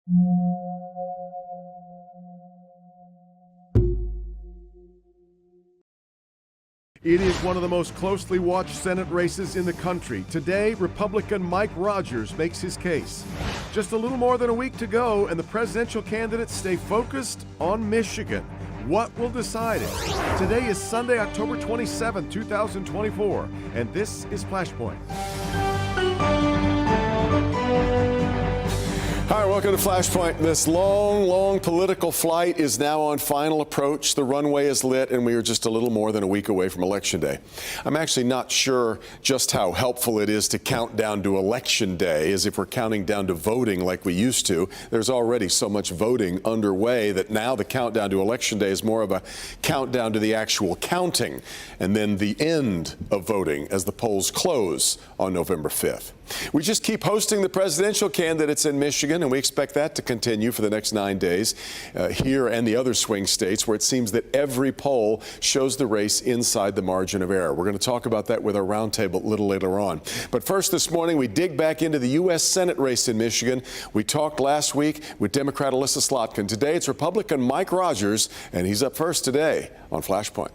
It is one of the most closely watched Senate races in the country. Today, Republican Mike Rogers makes his case. Just a little more than a week to go, and the presidential candidates stay focused on Michigan. What will decide it? Today is Sunday, October 27, 2024, and this is Flashpoint. Hi, welcome to Flashpoint. This long political flight is now on final approach. The runway is lit, and we are just a little more than a week away from Election Day. I'm actually not sure just how helpful it is to count down to Election Day, as if we're counting down to voting like we used to. There's already so much voting underway that now the countdown to Election Day is more of a countdown to the actual counting, and then the end of voting as the polls close on November 5th. We just keep hosting the presidential candidates in Michigan, and we expect that to continue for the next 9 days here and the other swing states, where it seems that every poll shows the race inside the margin of error. We're going to talk about that with our roundtable a little later on. But first this morning, we dig back into the U.S. Senate race in Michigan. We talked last week with Democrat Elissa Slotkin. Today, it's Republican Mike Rogers, and he's up first today on Flashpoint.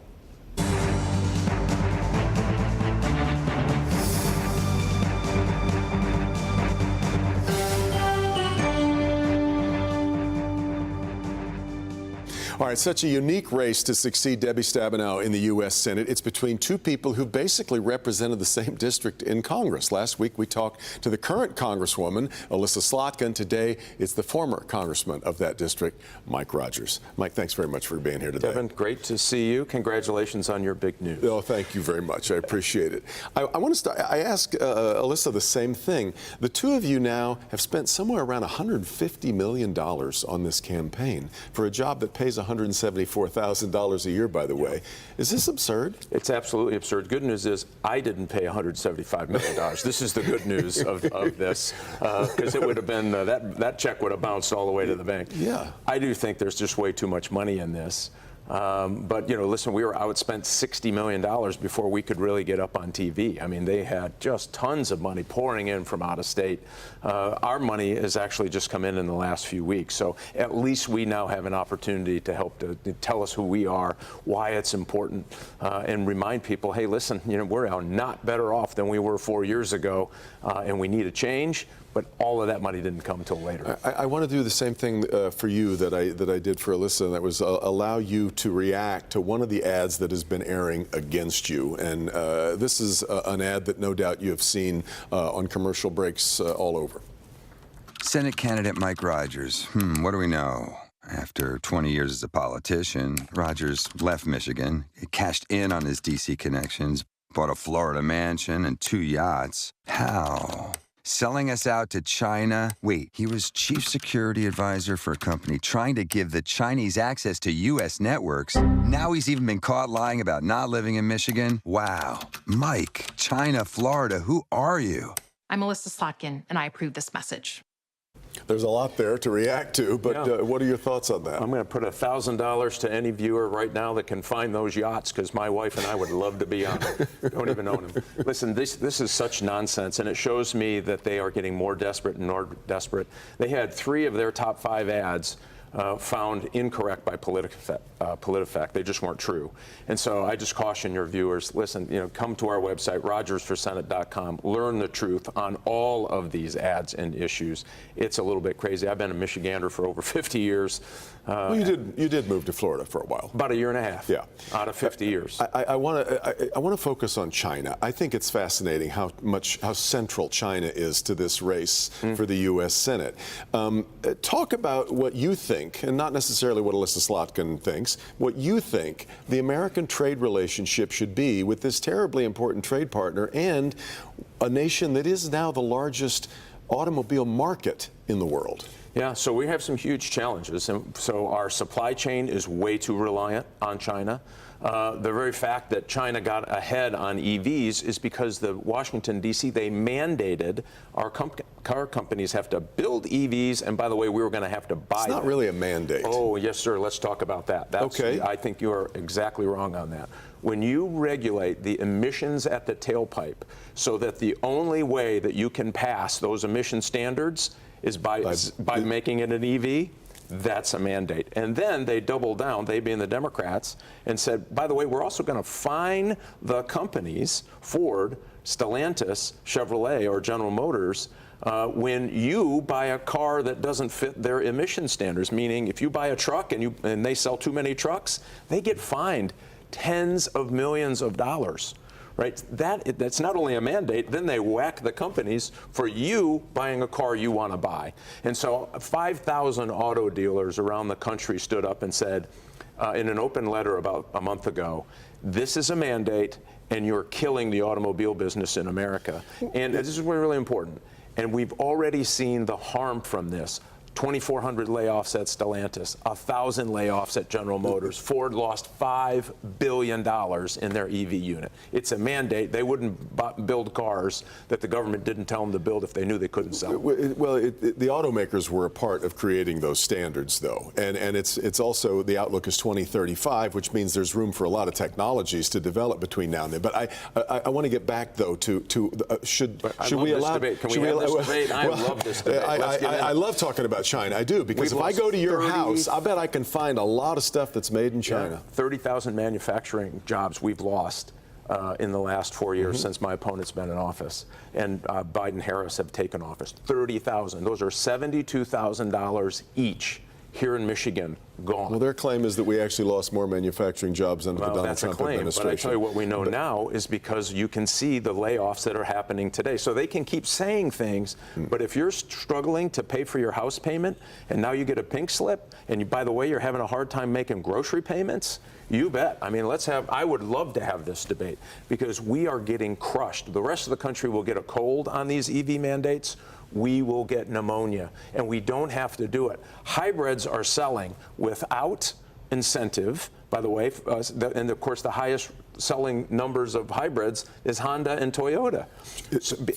All right, such a unique race to succeed Debbie Stabenow in the U.S. Senate. It's between two people who basically represented the same district in Congress. Last week, we talked to the current Congresswoman, Elissa Slotkin. Today, it's the former Congressman of that district, Mike Rogers. Mike, thanks very much for being here today. Devin, great to see you. Congratulations on your big news. Oh, thank you very much. I appreciate it. I want to start. I asked Elissa the same thing. The two of you now have spent somewhere around $150 million on this campaign for a job that pays $174,000 a year, by the way. Is this absurd? It's absolutely absurd. Good news is I didn't pay $175 million. This is the good news of this, because it would have been, that check would have bounced all the way to the bank. Yeah. I do think there's just way too much money in this. But, you know, listen, we were outspent $60 million before we could really get up on TV. I mean, they had just tons of money pouring in from out of state. Our money has actually just come in the last few weeks. So at least we now have an opportunity to help to tell us who we are, why it's important, and remind people, hey, listen, you know, we're not better off than we were 4 years ago, and we need a change. But all of that money didn't come until later. I want to do the same thing for you that I did for Elissa, and that was allow you to react to one of the ads that has been airing against you. And this is an ad that no doubt you have seen on commercial breaks all over. Senate candidate Mike Rogers. What do we know? After 20 years as a politician, Rogers left Michigan. He cashed in on his D.C. connections, bought a Florida mansion and 2 yachts. How? Selling us out to China? Wait, he was chief security advisor for a company trying to give the Chinese access to U.S. networks. Now he's even been caught lying about not living in Michigan. Wow. Mike, China, Florida, who are you? I'm Elissa Slotkin, and I approve this message. There's a lot there to react to, but what are your thoughts on that? I'm going to put $1,000 to any viewer right now that can find those yachts, because my wife and I would love to be on them. Don't even own them. Listen, this is such nonsense, and it shows me that they are getting more desperate and more desperate. They had 3 of their top 5 ads found incorrect by PolitiFact. They just weren't true. And so I just caution your viewers, listen, you know, come to our website, rogersforsenate.com, learn the truth on all of these ads and issues. It's a little bit crazy. I've been a Michigander for over 50 years. Well, you did move to Florida for a while. About a year and a half. Yeah. Out of 50 years. I want to focus on China. I think it's fascinating how central China is to this race for the U.S. Senate. Talk about what you think, and not necessarily what Elissa Slotkin thinks, what you think the American trade relationship should be with this terribly important trade partner and a nation that is now the largest automobile market in the world. Yeah, so we have some huge challenges. And so our supply chain is way too reliant on China. The very fact that China got ahead on EVs is because the Washington, D.C., they mandated our car companies have to build EVs, and by the way, we were going to have to buy them. It's not really a mandate. Oh, yes, sir. Let's talk about that. Okay. I think you are exactly wrong on that. When you regulate the emissions at the tailpipe so that the only way that you can pass those emission standards is by making it an EV. That's a mandate. And then they doubled down, they being the Democrats, and said, by the way, we're also going to fine the companies, Ford, Stellantis, Chevrolet, or General Motors, when you buy a car that doesn't fit their emission standards. Meaning, if you buy a truck and they sell too many trucks, they get fined tens of millions of dollars. Right? That's not only a mandate, then they whack the companies for you buying a car you want to buy. And so 5,000 auto dealers around the country stood up and said, in an open letter about a month ago, this is a mandate and you're killing the automobile business in America. And this is really important. And we've already seen the harm from this. 2,400 layoffs at Stellantis, 1,000 layoffs at General Motors. Ford lost $5 billion in their EV unit. It's a mandate. They wouldn't build cars that the government didn't tell them to build if they knew they couldn't sell. Well, the automakers were a part of creating those standards, though. And it's also, the outlook is 2035, which means there's room for a lot of technologies to develop between now and then. But I want to get back, though, to should we allow... Can we have this debate? I love this debate. I love talking about China. I do, because if I go to your house, I bet I can find a lot of stuff that's made in China. 30,000 manufacturing jobs we've lost in the last 4 years since my opponent's been in office. And Biden-Harris have taken office. 30,000. Those are $72,000 each here in Michigan, gone. Well, their claim is that we actually lost more manufacturing jobs under the Donald Trump administration. But I tell you what we know now is because you can see the layoffs that are happening today. So they can keep saying things, but if you're struggling to pay for your house payment and now you get a pink slip, and by the way, you're having a hard time making grocery payments, you bet. I mean, I would love to have this debate because we are getting crushed. The rest of the country will get a cold on these EV mandates. We will get pneumonia, and we don't have to do it. Hybrids are selling without incentive, by the way, and of course the highest selling numbers of hybrids is Honda and Toyota.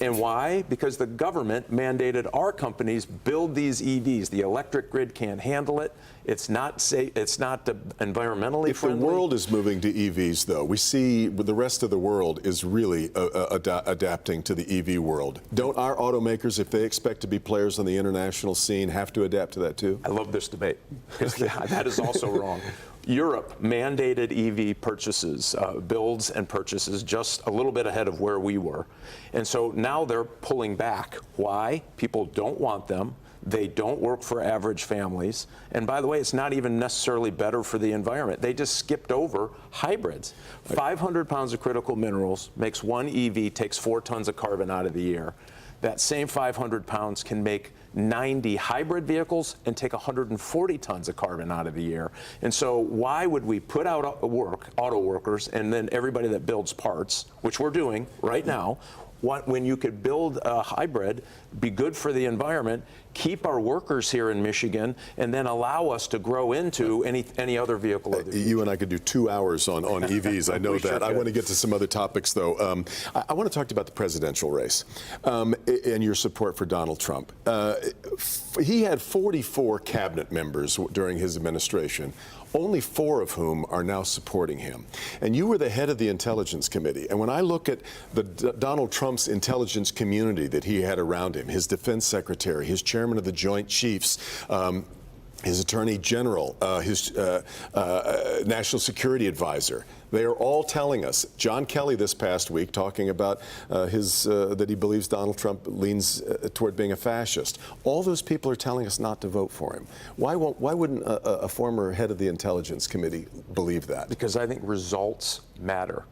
And why? Because the government mandated our companies build these EVs. The electric grid can't handle it. It's not safe. It's not environmentally friendly. If the world is moving to EVs, though, we see the rest of the world is really adapting to the EV world. Don't our automakers, if they expect to be players on the international scene, have to adapt to that too? I love this debate because that is also wrong. Europe mandated EV purchases, builds and purchases just a little bit ahead of where we were. And so now they're pulling back. Why? People don't want them. They don't work for average families. And by the way, it's not even necessarily better for the environment. They just skipped over hybrids. 500 pounds of critical minerals makes one EV, takes 4 tons of carbon out of the air. That same 500 pounds can make 90 hybrid vehicles and take 140 tons of carbon out of the air. And so why would we put out auto workers and then everybody that builds parts, which we're doing right now, when you could build a hybrid, be good for the environment, keep our workers here in Michigan, and then allow us to grow into any other vehicle of the future. You and I could do 2 hours on EVs. I know that. Sure, I want to get to some other topics, though. I want to talk to you about the presidential race and your support for Donald Trump. He had 44 cabinet members during his administration, only 4 of whom are now supporting him. And you were the head of the Intelligence Committee. And when I look at Donald Trump's intelligence community that he had around him, his defense secretary, his chairman of the Joint Chiefs, his attorney general, his national security advisor, they are all telling us. John Kelly this past week talking about that he believes Donald Trump leans toward being a fascist. All those people are telling us not to vote for him. Why wouldn't a former head of the Intelligence Committee believe that? Because I think results matter.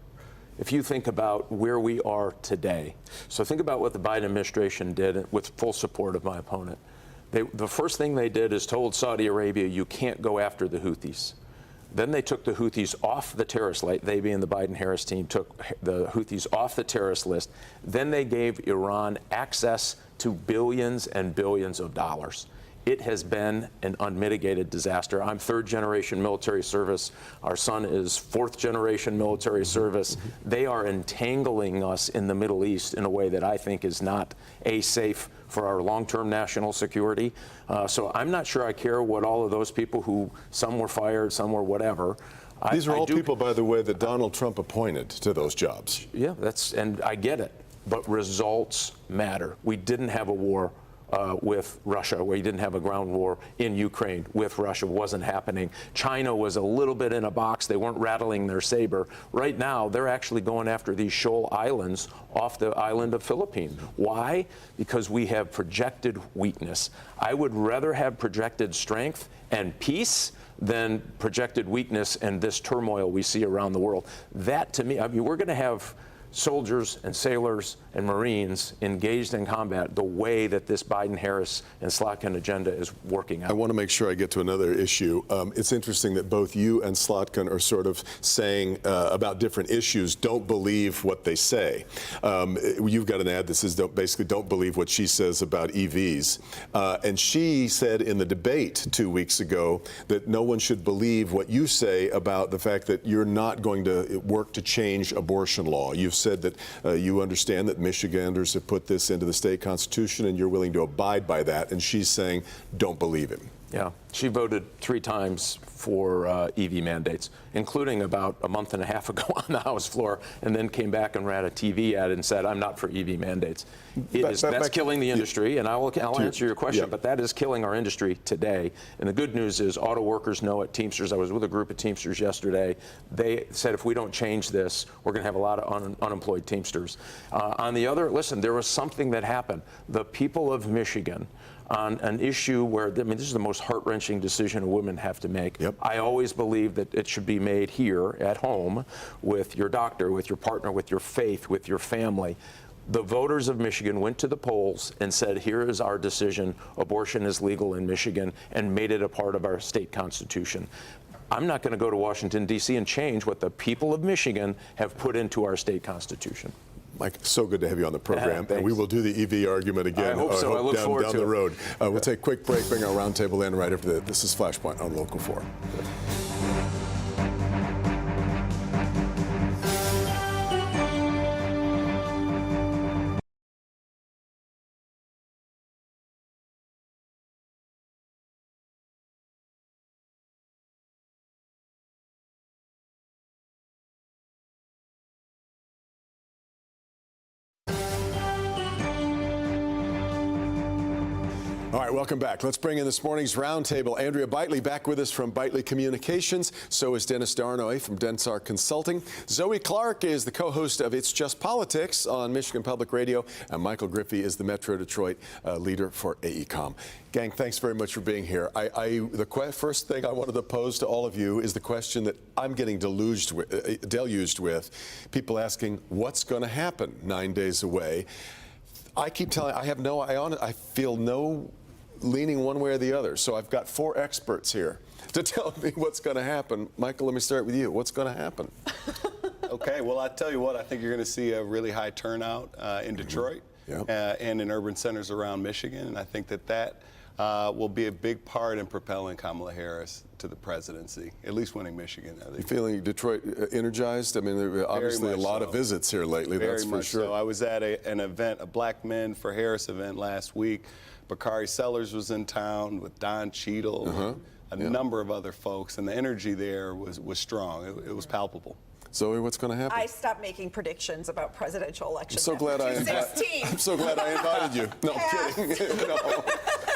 If you think about where we are today, so think about what the Biden administration did with full support of my opponent. The first thing they did is told Saudi Arabia, you can't go after the Houthis. Then they took the Houthis off the terrorist list. They, being the Biden-Harris team, took the Houthis off the terrorist list. Then they gave Iran access to billions and billions of dollars. It has been an unmitigated disaster. I'm 3rd-generation military service. Our son is 4th-generation military service. They are entangling us in the Middle East in a way that I think is not safe for our long-term national security. So I'm not sure I care what all of those people who, some were fired, some were whatever. These are all people, by the way, that Donald Trump appointed to those jobs. Yeah, and I get it. But results matter. We didn't have a war with Russia, where you didn't have a ground war in Ukraine with Russia. Wasn't happening. China was a little bit in a box. They weren't rattling their saber. Right now, they're actually going after these shoal islands off the island of Philippines. Why? Because we have projected weakness. I would rather have projected strength and peace than projected weakness and this turmoil we see around the world. That, to me, I mean, we're going to have soldiers and sailors and Marines engaged in combat the way that this Biden-Harris and Slotkin agenda is working out. I want to make sure I get to another issue. It's interesting that both you and Slotkin are sort of saying about different issues, don't believe what they say. You've got an ad that says basically don't believe what she says about EVs. And she said in the debate 2 weeks ago that no one should believe what you say about the fact that you're not going to work to change abortion law. You've said that you understand that Michiganders have put this into the state constitution and you're willing to abide by that. And she's saying, don't believe him. Yeah, she voted 3 times for EV mandates, including about a month and a half ago on the House floor, and then came back and ran a TV ad and said, I'm not for EV mandates. That's killing the industry, and I'll answer your question, but that is killing our industry today. And the good news is auto workers know it, Teamsters. I was with a group of Teamsters yesterday. They said if we don't change this, we're going to have a lot of unemployed Teamsters. On the other, listen, there was something that happened. The people of Michigan, on an issue where, I mean, this is the most heart-wrenching decision a woman have to make. Yep. I always believe that it should be made here at home with your doctor, with your partner, with your faith, with your family. The voters of Michigan went to the polls and said, here is our decision. Abortion is legal in Michigan, and made it a part of our state constitution. I'm not going to go to Washington, D.C. and change what the people of Michigan have put into our state constitution. Mike, so good to have you on the program, and we will do the EV argument again. I hope so. I look forward down to the it. road. We'll take a quick break, bring our roundtable in right after this is Flashpoint on Local 4. All right, welcome back. Let's bring in this morning's roundtable. Andrea Bitely back with us from Bitely Communications. So is Dennis Darnoy from Densar Consulting. Zoe Clark is the co-host of It's Just Politics on Michigan Public Radio. And Michael Griffey is the Metro Detroit leader for AECOM. Gang, thanks very much for being here. The first thing I wanted to pose to all of you is the question that I'm getting deluged with. People asking, what's going to happen 9 days away? I keep telling, I feel no leaning one way or the other. So I've got 4 experts here to tell me what's going to happen. Michael, let me start with you. What's going to happen? Okay, well, I tell you what, I think you're going to see a really high turnout in Detroit and in urban centers around Michigan. And I think that will be a big part in propelling Kamala Harris to the presidency, at least winning Michigan. I think. You feeling Detroit energized? I mean, there are obviously a lot of visits here lately, that's for sure. So I was at an event, a Black Men for Harris event last week. Bakari Sellers was in town with Don Cheadle, a number of other folks, and the energy there was strong. It was palpable. Zoe, what's going to happen? I stopped making predictions about presidential elections. I'm so glad I invited you. No, I'm kidding. No.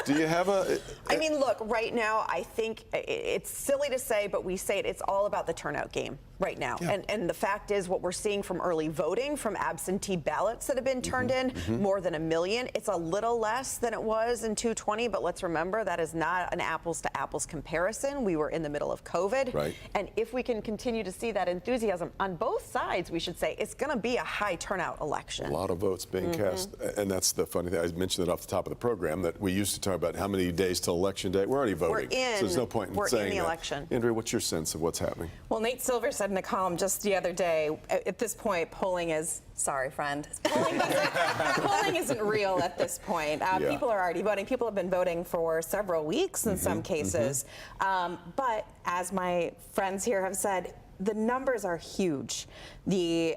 Do you have a... I mean, look, right now, I think it's silly to say, but we say it, it's all about the turnout game right now. Yeah. And the fact is what we're seeing from early voting, from absentee ballots that have been turned in, more than 1 million. It's a little less than it was in 2020, but let's remember that is not an apples to apples comparison. We were in the middle of COVID. Right. And if we can continue to see that enthusiasm on both sides, we should say it's going to be a high turnout election. A lot of votes being cast. And that's the funny thing. I mentioned it off the top of the program that we used to talk about how many days till election day. We're already voting. So there's no point in saying the election. Andrea, what's your sense of what's happening? Well, Nate Silver said in a column just the other day, at this point, polling is, sorry, friend, polling isn't real at this point. People are already voting. People have been voting for several weeks in some cases. But as my friends here have said, the numbers are huge. The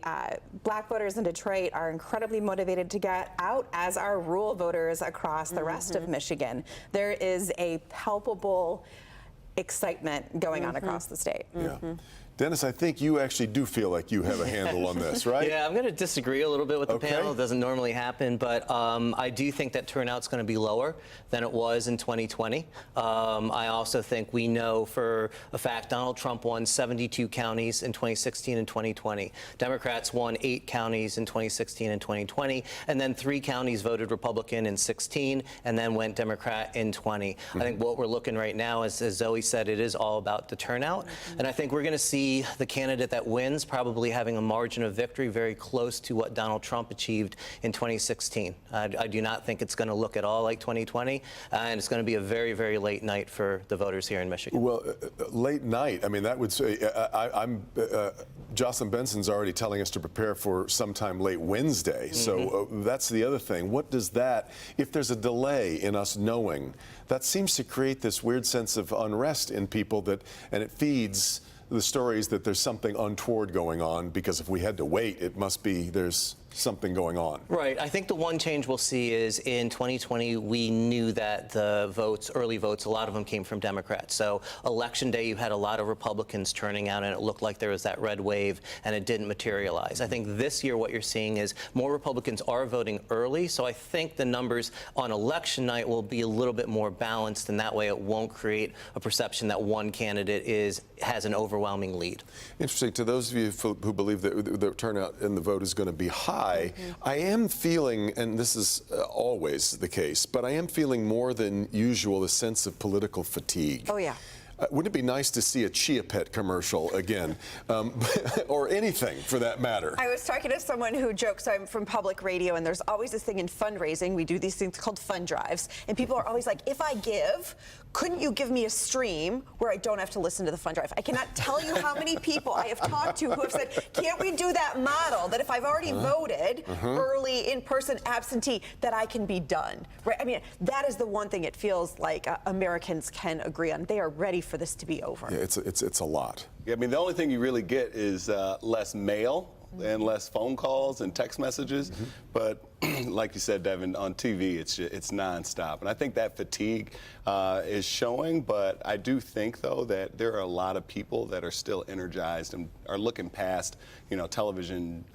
Black voters in Detroit are incredibly motivated to get out, as are rural voters across the rest of Michigan. There is a palpable excitement going on across the state. Yeah. Dennis, I think you actually do feel like you have a handle on this, right? Yeah, I'm going to disagree a little bit with the Okay. panel. It doesn't normally happen, but I do think that turnout's going to be lower than it was in 2020. I also think we know for a fact Donald Trump won 72 counties in 2016 and 2020. Democrats won 8 counties in 2016 and 2020, and then 3 counties voted Republican in 16 and then went Democrat in 20. I think what we're looking right now is, as Zoe said, it is all about the turnout. And I think we're going to see the candidate that wins probably having a margin of victory very close to what Donald Trump achieved in 2016. I do not think it's going to look at all like 2020, and it's going to be a very, very late night for the voters here in Michigan. Well, late night, I mean, that would say, Jocelyn Benson's already telling us to prepare for sometime late Wednesday. So that's the other thing. What does that, if there's a delay in us knowing, that seems to create this weird sense of unrest in people and it feeds the stories that there's something untoward going on, because if we had to wait, it must be there's something going on. Right. I think the one change we'll see is in 2020, we knew that the votes, early votes, a lot of them came from Democrats. So election day, you had a lot of Republicans turning out, and it looked like there was that red wave, and it didn't materialize. I think this year what you're seeing is more Republicans are voting early. So I think the numbers on election night will be a little bit more balanced, and that way it won't create a perception that one candidate has an overwhelming lead. Interesting. To those of you who believe that the turnout in the vote is going to be high, I am feeling, and this is always the case, but I am feeling more than usual a sense of political fatigue. Oh, yeah. Wouldn't it be nice to see a Chia Pet commercial again, or anything for that matter? I was talking to someone who jokes, I'm from public radio, and there's always this thing in fundraising. We do these things called fund drives, and people are always like, if I give, couldn't you give me a stream where I don't have to listen to the fund drive? I cannot tell you how many people I have talked to who have said, can't we do that model, that if I've already voted early, in-person, absentee, that I can be done, right? I mean, that is the one thing it feels like Americans can agree on. They are ready for this to be over. Yeah, it's a lot. Yeah, I mean, the only thing you really get is less mail and less phone calls and text messages. But like you said, Devin, on TV, it's nonstop. And I think that fatigue is showing. But I do think, though, that there are a lot of people that are still energized and are looking past, television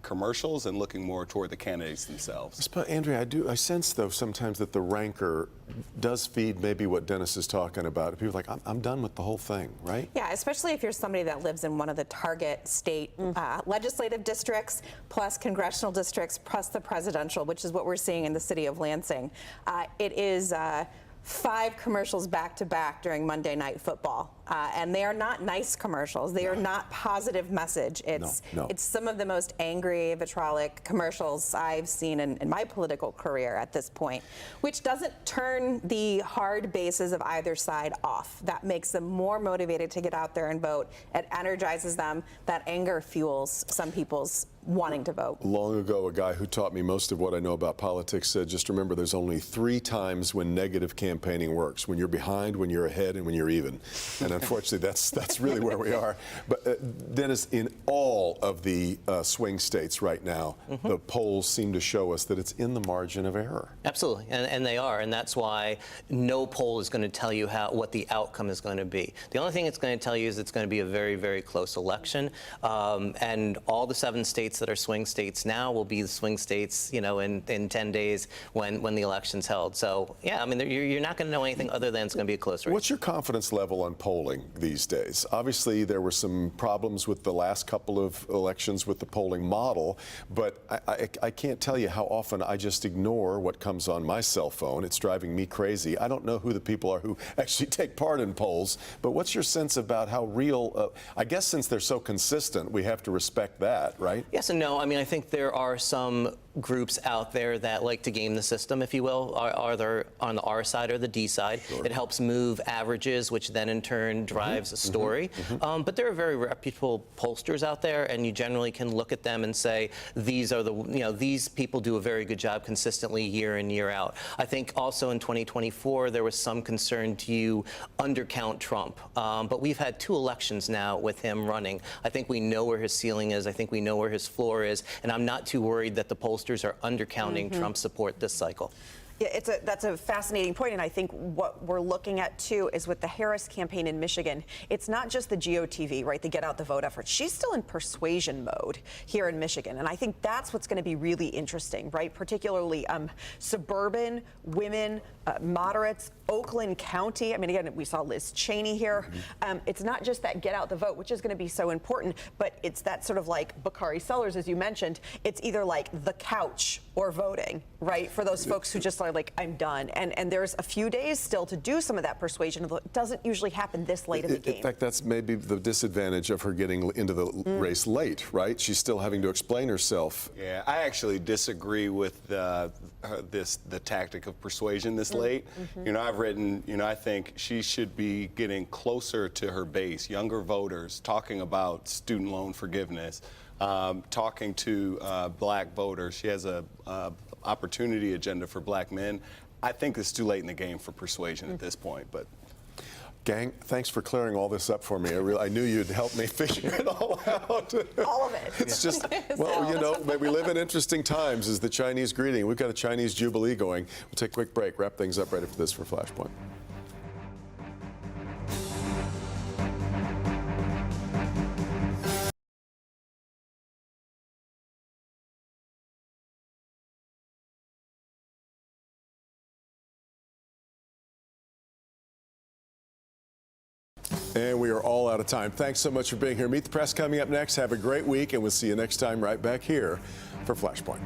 commercials and looking more toward the candidates themselves. But Andrea, I sense, though, sometimes that the rancor does feed maybe what Dennis is talking about. People are like, I'm done with the whole thing, right? Yeah, especially if you're somebody that lives in one of the target state legislative districts, plus congressional districts, plus the presidential, which is what we're seeing in the city of Lansing. It is 5 commercials back to back during Monday Night Football. And they are not nice commercials. They are not positive message. It's some of the most angry, vitriolic commercials I've seen in my political career at this point, which doesn't turn the hard bases of either side off. That makes them more motivated to get out there and vote. It energizes them. That anger fuels some people's wanting to vote. Long ago, a guy who taught me most of what I know about politics said, just remember there's only 3 times when negative campaigning works: when you're behind, when you're ahead, and when you're even. And unfortunately, that's really where we are. But Dennis, in all of the swing states right now, the polls seem to show us that it's in the margin of error. Absolutely, and they are, and that's why no poll is going to tell you what the outcome is going to be. The only thing it's going to tell you is it's going to be a very, very close election, and all the 7 states that are swing states now will be the swing states, in 10 days when the election's held. So, yeah, I mean, you're not going to know anything other than it's going to be a close race. What's your confidence level on polling these days? Obviously, there were some problems with the last couple of elections with the polling model, but I can't tell you how often I just ignore what comes on my cell phone. It's driving me crazy. I don't know who the people are who actually take part in polls, but what's your sense about how real, I guess since they're so consistent, we have to respect that, right? Yes and no. I mean, I think there are some groups out there that like to game the system, if you will, are there on the R side or the D side. Sure. It helps move averages, which then in turn drives a story. But there are very reputable pollsters out there, and you generally can look at them and say, these are these people do a very good job consistently year in, year out. I think also in 2024, there was some concern to you undercount Trump. But we've had 2 elections now with him running. I think we know where his ceiling is. I think we know where his floor is. And I'm not too worried that the pollsters are undercounting Trump's support this cycle. Yeah, that's a fascinating point, and I think what we're looking at too is with the Harris campaign in Michigan, it's not just the GOTV, right, the get out the vote effort. She's still in persuasion mode here in Michigan, and I think that's what's going to be really interesting, right, particularly suburban women, moderates, Oakland County. I mean, again, we saw Liz Cheney here. It's not just that get out the vote, which is going to be so important, but it's that sort of like Bakari Sellers, as you mentioned. It's either like the couch or voting, right, for those folks who just are like, I'm done. And there's a few days still to do some of that persuasion. It doesn't usually happen this late in the game. In fact, that's maybe the disadvantage of her getting into the race late, right? She's still having to explain herself. Yeah, I actually disagree with the tactic of persuasion this late. You know, I've written, you know, I think she should be getting closer to her base, younger voters, talking about student loan forgiveness, talking to black voters. She has a opportunity agenda for black men. I think it's too late in the game for persuasion at this point, but. Gang, thanks for clearing all this up for me. I knew you'd help me figure it all out. All of it. It's just, well, you know, we live in interesting times is the Chinese greeting. We've got a Chinese Jubilee going. We'll take a quick break, wrap things up right after this for Flashpoint. And we are all out of time. Thanks so much for being here. Meet the Press coming up next. Have a great week, and we'll see you next time right back here for Flashpoint.